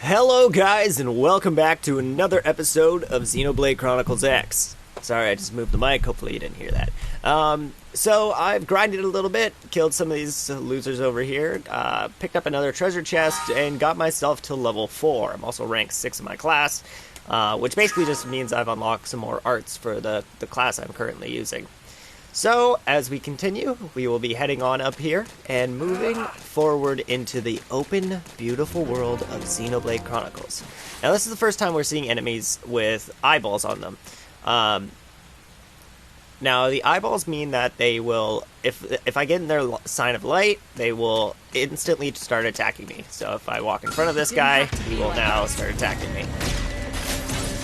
Hello guys, and welcome back to another episode of Xenoblade Chronicles X. Sorry, I just moved the mic, hopefully you didn't hear that. So I've grinded a little bit, killed some of these losers over here, picked up another treasure chest, and got myself to level 4. I'm also rank 6 in my class, which basically just means I've unlocked some more arts for the class I'm currently using. So, as we continue, we will be heading on up here and moving forward into the open, beautiful world of Xenoblade Chronicles. Now, this is the first time we're seeing enemies with eyeballs on them. Now, the eyeballs mean that they will, if I get in their sign of light, they will instantly start attacking me. So if I walk in front of this guy, he will now start attacking me.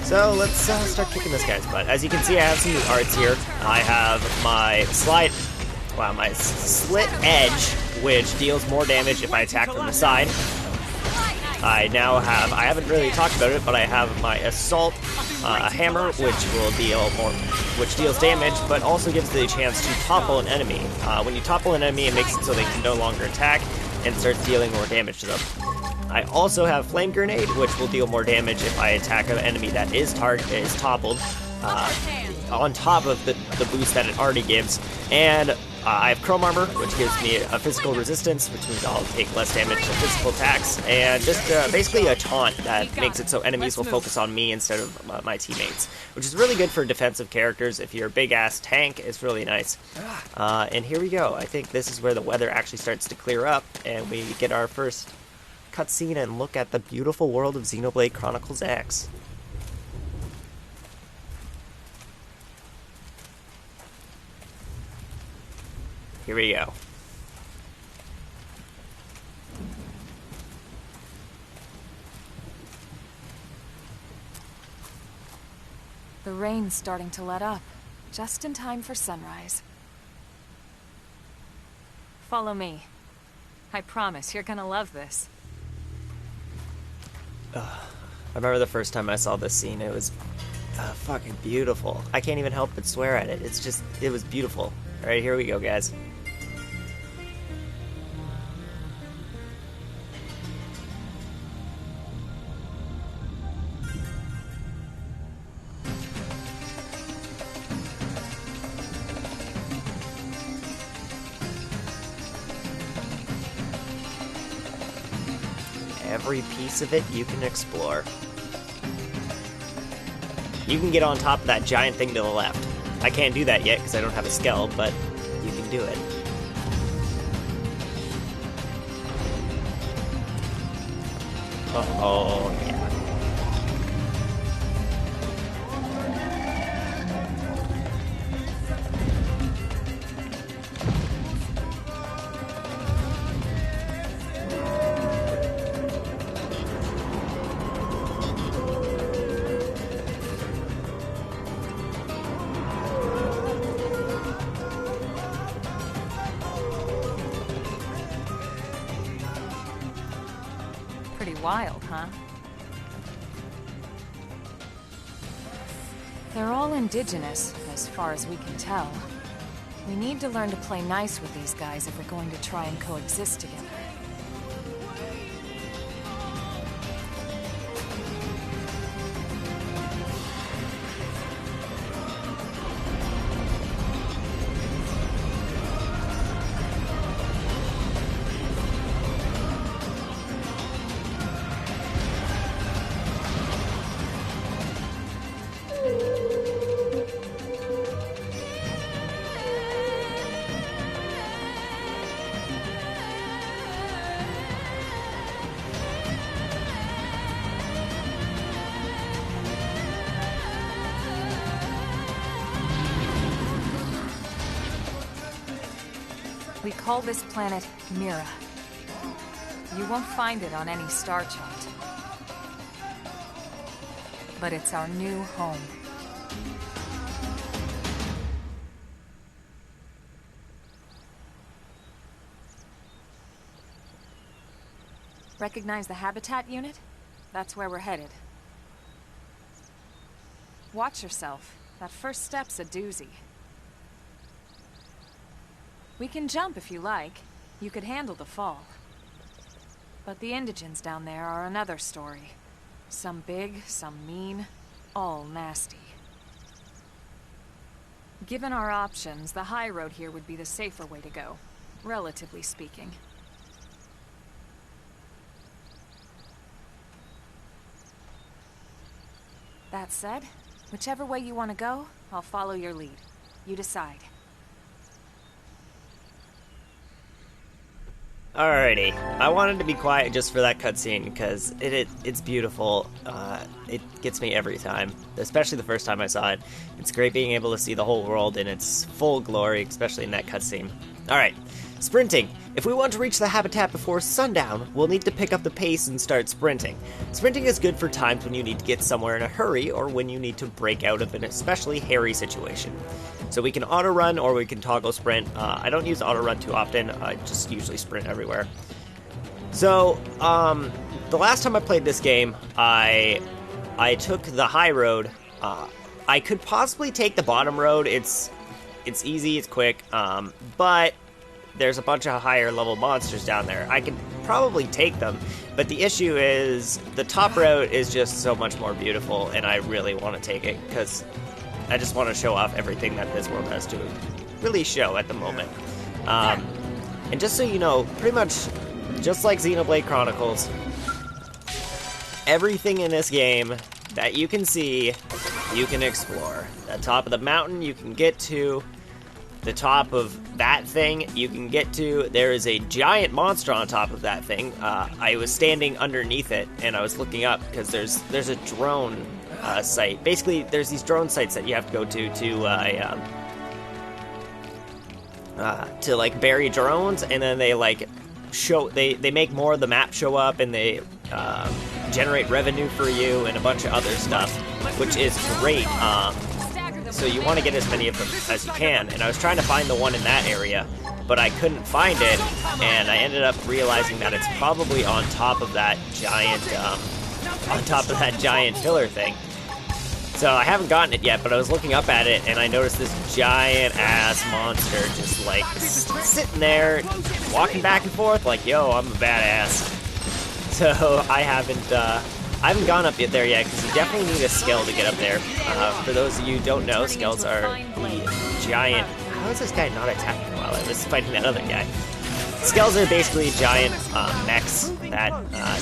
So let's start kicking this guy's butt. As you can see, I have some new arts here. I have my slit edge, which deals more damage if I attack from the side. I now have, I haven't really talked about it, but I have my assault hammer, which deals damage, but also gives the chance to topple an enemy. When you topple an enemy, it makes it so they can no longer attack and starts dealing more damage to them. I also have Flame Grenade, which will deal more damage if I attack an enemy that is toppled, on top of the boost that it already gives. And I have Chrome Armor, which gives me a physical resistance, which means I'll take less damage to physical attacks, and just basically a taunt that makes it so enemies will focus on me instead of my teammates, which is really good for defensive characters. If you're a big-ass tank, it's really nice. And here we go. I think this is where the weather actually starts to clear up, and we get our first cutscene and look at the beautiful world of Xenoblade Chronicles X. Here we go. The rain's starting to let up, just in time for sunrise. Follow me. I promise you're gonna love this. I remember the first time I saw this scene, it was fucking beautiful. I can't even help but swear at it. It was beautiful. Alright, here we go, guys. Every piece of it you can explore. You can get on top of that giant thing to the left. I can't do that yet because I don't have a skell, but you can do it. Oh, yeah. Pretty wild, huh? They're all indigenous, as far as we can tell. We need to learn to play nice with these guys if we're going to try and coexist together. We call this planet Mira. You won't find it on any star chart. But it's our new home. Recognize the habitat unit? That's where we're headed. Watch yourself. That first step's a doozy. We can jump if you like. You could handle the fall. But the indigents down there are another story. Some big, some mean, all nasty. Given our options, the high road here would be the safer way to go, relatively speaking. That said, whichever way you want to go, I'll follow your lead. You decide. Alrighty, I wanted to be quiet just for that cutscene because it's beautiful. It gets me every time, especially the first time I saw it. It's great being able to see the whole world in its full glory, especially in that cutscene. Alright, sprinting. If we want to reach the habitat before sundown, we'll need to pick up the pace and start sprinting. Sprinting is good for times when you need to get somewhere in a hurry or when you need to break out of an especially hairy situation. So we can auto-run or we can toggle sprint. I don't use auto-run too often, I just usually sprint everywhere. So, the last time I played this game, I took the high road. I could possibly take the bottom road. It's easy, it's quick, but there's a bunch of higher level monsters down there. I could probably take them, but the issue is the top road is just so much more beautiful, and I really want to take it because I just want to show off everything that this world has to really show at the moment. And just so you know, pretty much just like Xenoblade Chronicles, everything in this game that you can see, you can explore. The top of the mountain you can get to, the top of that thing you can get to. There is a giant monster on top of that thing. I was standing underneath it and I was looking up because there's a drone site. Basically, there's these drone sites that you have to go to like bury drones, and then they like show they make more of the map show up, and they generate revenue for you and a bunch of other stuff, which is great. So you want to get as many of them as you can, and I was trying to find the one in that area, but I couldn't find it, and I ended up realizing that it's probably on top of that giant pillar thing. So I haven't gotten it yet, but I was looking up at it, and I noticed this giant-ass monster just, like, sitting there, walking back and forth, like, yo, I'm a badass. So I haven't gone up there yet, because you definitely need a skill to get up there. For those of you who don't know, skells are the giant... How is this guy not attacking while I was fighting that other guy? Skells are basically giant mechs that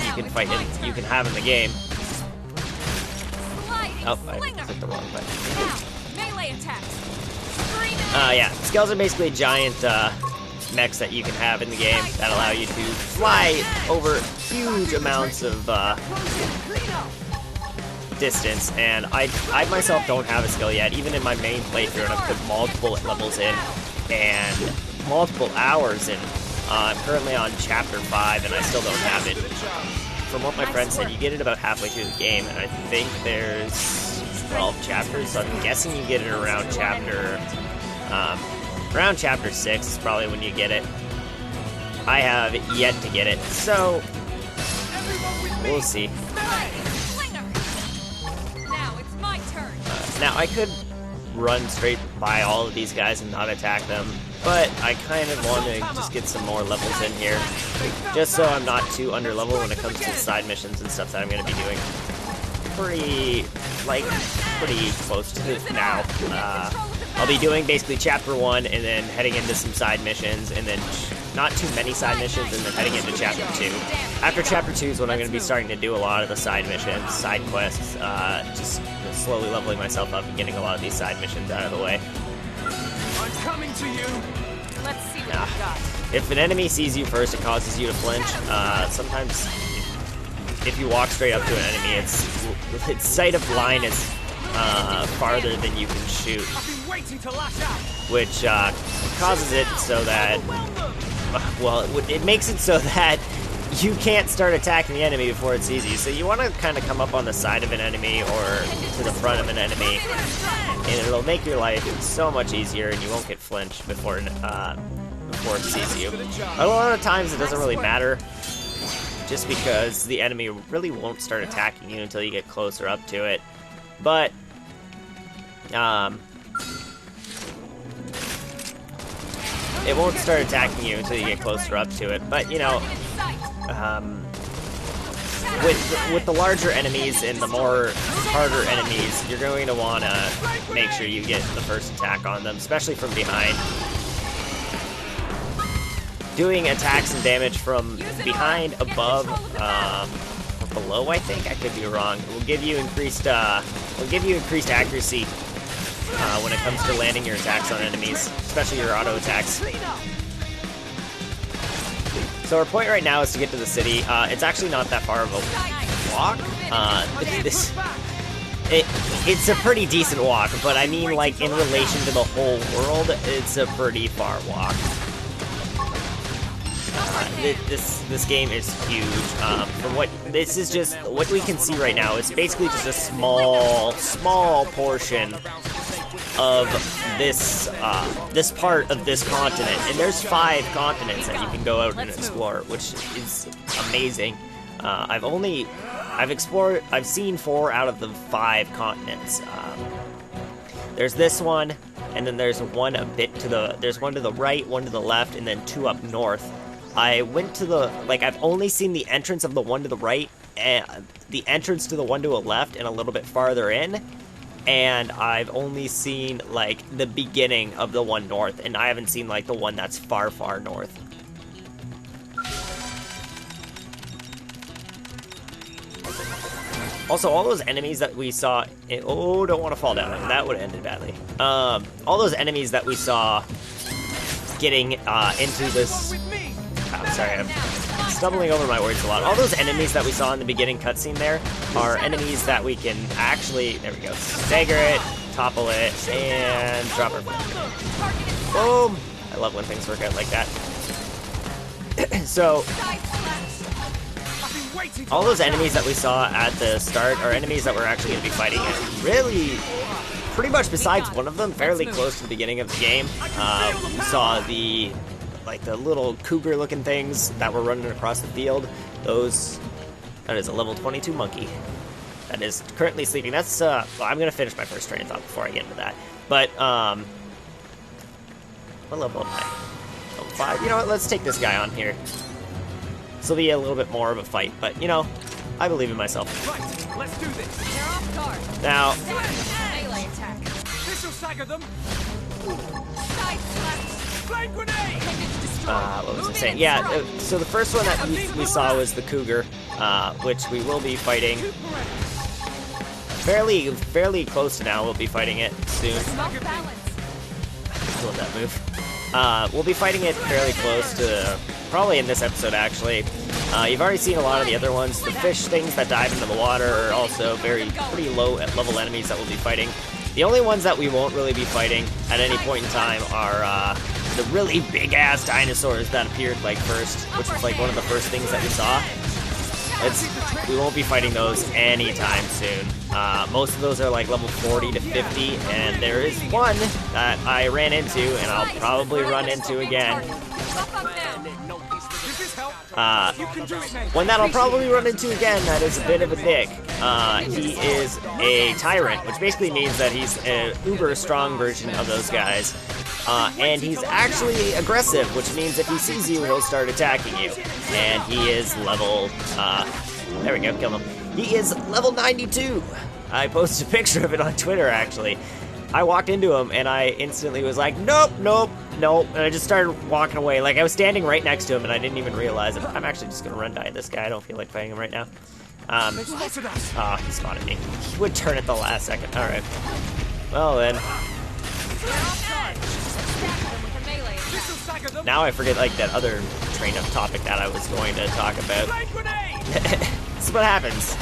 you can fight in, you can have in the game. Oh, I clicked the wrong button. Yeah, skells are basically giant mechs that you can have in the game that allow you to fly over huge amounts of distance, and I myself don't have a skill yet. Even in my main playthrough, and I've put multiple levels in and multiple hours in. I'm currently on chapter 5, and I still don't have it. From what my friend said, you get it about halfway through the game, and I think there's 12 chapters, so I'm guessing you get it around chapter 6 is probably when you get it. I have yet to get it, so we'll see. Now it's my turn. Now I could run straight by all of these guys and not attack them, but I kind of want to just get some more levels in here, just so I'm not too underleveled when it comes to side missions and stuff that I'm going to be doing. Pretty close to now. I'll be doing basically chapter 1 and then heading into some side missions, and then not too many side missions, and then heading into chapter 2. After chapter 2 is when I'm going to be starting to do a lot of the side missions, side quests, just slowly leveling myself up and getting a lot of these side missions out of the way. I'm coming to you. Let's see what we got. If an enemy sees you first, it causes you to flinch. Sometimes, if you walk straight up to an enemy, its sight of line is farther than you can shoot, which causes it so that, well, it makes it so that you can't start attacking the enemy before it sees you. So you want to kind of come up on the side of an enemy or to the front of an enemy, and it'll make your life so much easier, and you won't get flinched before it sees you. A lot of times it doesn't really matter, just because the enemy really won't start attacking you until you get closer up to it. But it won't start attacking you until you get closer up to it. But, you know, with the larger enemies and the more harder enemies, you're going to want to make sure you get the first attack on them, especially from behind. Doing attacks and damage from behind, above, or below, I think. I could be wrong. It will give you increased accuracy when it comes to landing your attacks on enemies, especially your auto attacks. So our point right now is to get to the city. It's actually not that far of a walk. It's a pretty decent walk, but I mean, like, in relation to the whole world, it's a pretty far walk. This game is huge. From what we can see right now is basically just a small portion of this part of this continent, and there's 5 continents that you can go out and explore, which is amazing. I've seen 4 out of the 5 continents. There's this one, and then there's one there's one to the right, one to the left, and then 2 up north. I went to I've only seen the entrance of the one to the right, and the entrance to the one to the left, and a little bit farther in, and I've only seen, like, the beginning of the one north, and I haven't seen, like, the one that's far, far north. Also, all those enemies that we saw... Oh, don't want to fall down. That would have ended badly. All those enemies that we saw getting into this... I'm sorry, I'm stumbling over my words a lot. All those enemies that we saw in the beginning cutscene there are enemies that we can actually... There we go. Stagger it, topple it, and drop her. Boom! I love when things work out like that. So... all those enemies that we saw at the start are enemies that we're actually going to be fighting at. Really, pretty much besides one of them, fairly close to the beginning of the game. We saw the little cougar-looking things that were running across the field. That is a level 22 monkey that is currently sleeping. That's, well, I'm going to finish my first train of thought before I get into that. But, what level am I? Level 5? You know what, let's take this guy on here. This will be a little bit more of a fight, but, you know, I believe in myself. Right, let's do this. They're off guard. Now, melee attack. This'll stagger them. Side slash. Flame grenade. What was I saying? Yeah, so the first one that we saw was the cougar, which we will be fighting fairly close to now. We'll be fighting it soon. I love that move. We'll be fighting it fairly close to, probably in this episode, actually. You've already seen a lot of the other ones. The fish things that dive into the water are also pretty low level enemies that we'll be fighting. The only ones that we won't really be fighting at any point in time are the really big-ass dinosaurs that appeared, like, first, which was, like, one of the first things that we saw. We won't be fighting those anytime soon. Most of those are like level 40 to 50, and there is one that I ran into, and I'll probably run into again. One that I'll probably run into again that is a bit of a dick. He is a tyrant, which basically means that he's an uber strong version of those guys. And he's actually aggressive, which means if he sees you, he'll start attacking you. And he is level, there we go, kill him. He is level 92. I posted a picture of it on Twitter, actually. I walked into him, and I instantly was like, nope, nope, nope. And I just started walking away. Like, I was standing right next to him, and I didn't even realize it. I'm actually just going to run die this guy. I don't feel like fighting him right now. Oh, he spotted me. He would turn at the last second. All right. Well, then. Now I forget, like, that other train of topic that I was going to talk about. This is what happens.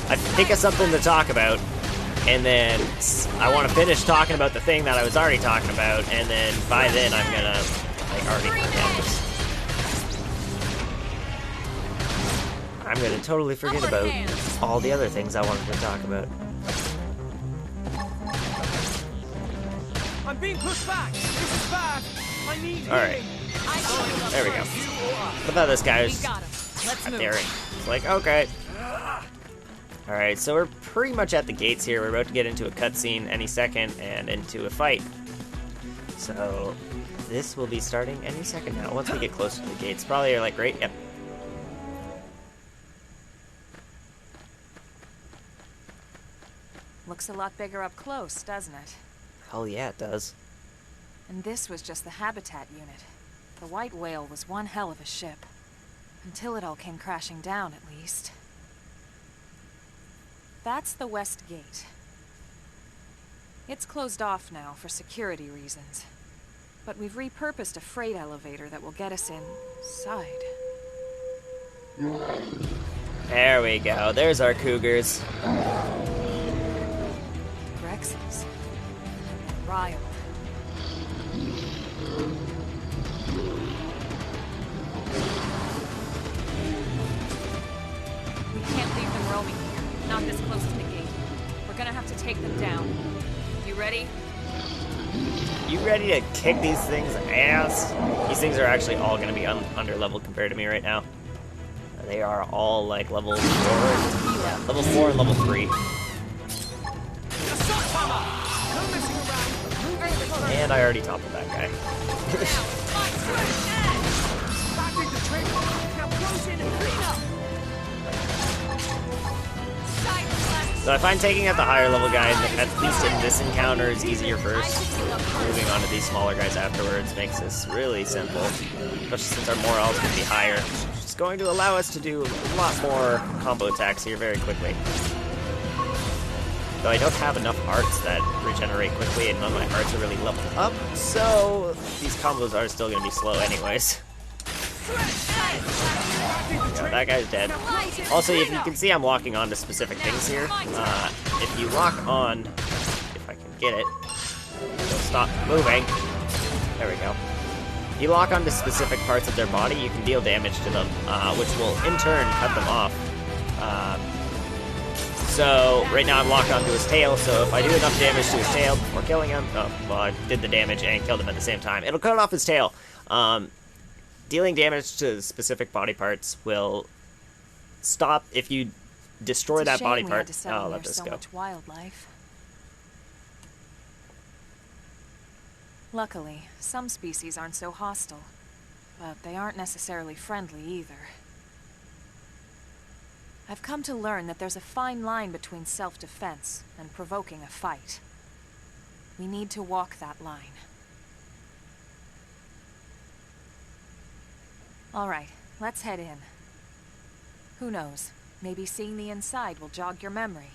I think of something to talk about, and then I want to finish talking about the thing that I was already talking about, and then by then I'm gonna, like, already forget this. I'm gonna totally forget about all the other things I wanted to talk about. I'm being pushed back. This is bad. I need Alright. There we go. What about this guy who's up there? It's like, okay. Alright, so we're pretty much at the gates here. We're about to get into a cutscene any second and into a fight. So this will be starting any second now. Once we get closer to the gates, probably you're like, great, yep. Looks a lot bigger up close, doesn't it? Hell yeah, it does. And this was just the habitat unit. The white whale was one hell of a ship. Until it all came crashing down, at least. That's the west gate. It's closed off now for security reasons. But we've repurposed a freight elevator that will get us inside. There we go. There's our cougars. Rexes. Riled. We can't leave them roaming here. Not this close to the gate. We're gonna have to take them down. You ready? You ready to kick these things' ass? These things are actually all going to be under leveled compared to me right now. They are all like level 4. Yeah, level 4 and level 3. And I already toppled that guy. So I find taking out the higher level guys, at least in this encounter, is easier first. Moving on to these smaller guys afterwards makes this really simple, especially since our morals can be higher. It's going to allow us to do a lot more combo attacks here very quickly. Though I don't have enough arts that regenerate quickly, and none of my arts are really leveled up, so these combos are still going to be slow anyways. Yeah, that guy's dead. Also, if you can see, I'm locking on to specific things here. If you lock on, if I can get it, it'll stop moving. There we go. If you lock onto specific parts of their body, you can deal damage to them, which will in turn cut them off. So right now I'm locked onto his tail, so if I do enough damage to his tail before killing him, oh, well, I did the damage and killed him at the same time. It'll cut off his tail. Dealing damage to specific body parts will stop if you destroy that body part. I'll let this go. Much wildlife. Luckily, some species aren't so hostile, but they aren't necessarily friendly either. I've come to learn that there's a fine line between self-defense and provoking a fight. We need to walk that line. All right, let's head in. Who knows? Maybe seeing the inside will jog your memory.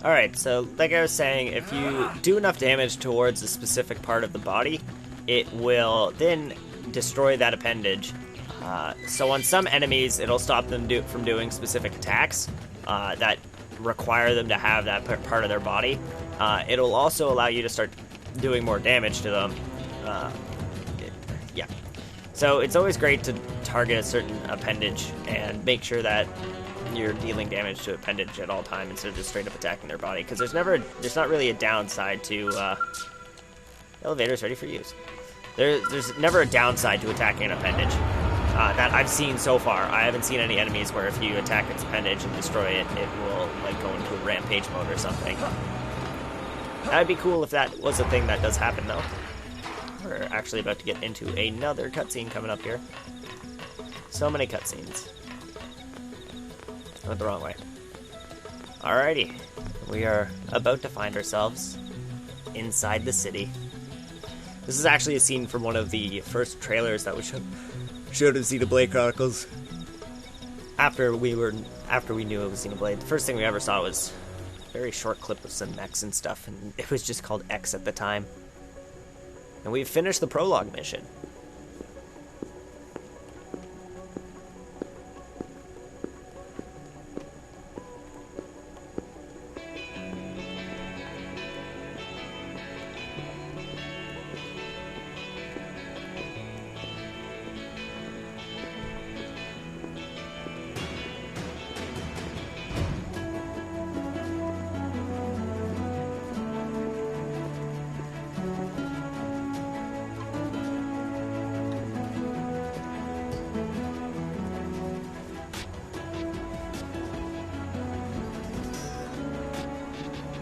Alright, so like I was saying, if you do enough damage towards a specific part of the body, it will then destroy that appendage. So on some enemies, it'll stop them from doing specific attacks that require them to have that part of their body. It'll also allow you to start doing more damage to them. Yeah. So it's always great to target a certain appendage and make sure that you're dealing damage to appendage at all time instead of just straight up attacking their body. Because there's not really a downside to elevators ready for use. There's never a downside to attacking an appendage. That I've seen so far. I haven't seen any enemies where if you attack its appendage and destroy it, it will like go into a rampage mode or something. That'd be cool if that was a thing that does happen, though. We're actually about to get into another cutscene coming up here. So many cutscenes. I went the wrong way. Alrighty. We are about to find ourselves inside the city. This is actually a scene from one of the first trailers that was showed in Xenoblade Chronicles. After we knew it was Xenoblade, the first thing we ever saw was a very short clip of some mechs and stuff, and it was just called X at the time. And we've finished the prologue mission.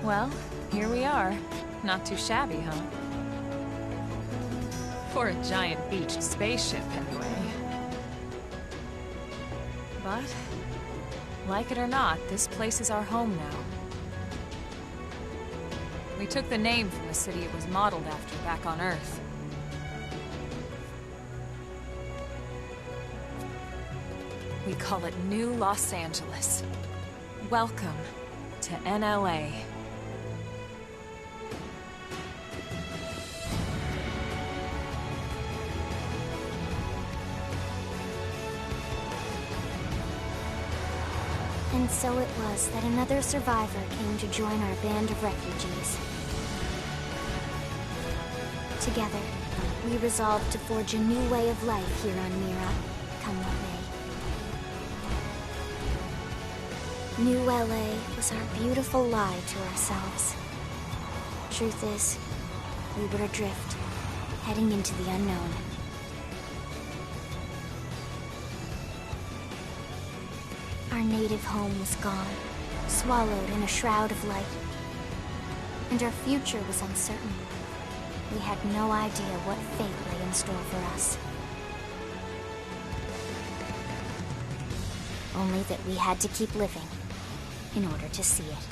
Well, here we are. Not too shabby, huh? For a giant beached spaceship, anyway. But, like it or not, this place is our home now. We took the name from the city it was modeled after back on Earth. We call it New Los Angeles. Welcome to NLA. And so it was that another survivor came to join our band of refugees. Together, we resolved to forge a new way of life here on Mira, come what may. New LA was our beautiful lie to ourselves. Truth is, we were adrift, heading into the unknown. Our native home was gone, swallowed in a shroud of light. And our future was uncertain. We had no idea what fate lay in store for us. Only that we had to keep living in order to see it.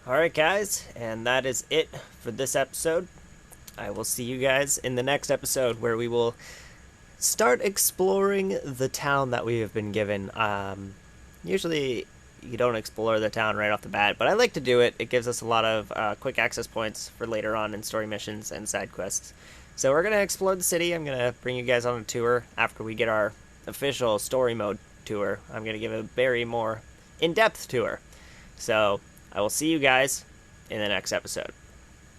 Alright guys, and that is it for this episode. I will see you guys in the next episode where we will start exploring the town that we have been given. Usually you don't explore the town right off the bat, but I like to do it. It gives us a lot of quick access points for later on in story missions and side quests. So we're going to explore the city. I'm going to bring you guys on a tour after we get our official story mode tour. I'm going to give a very more in-depth tour. So I will see you guys in the next episode.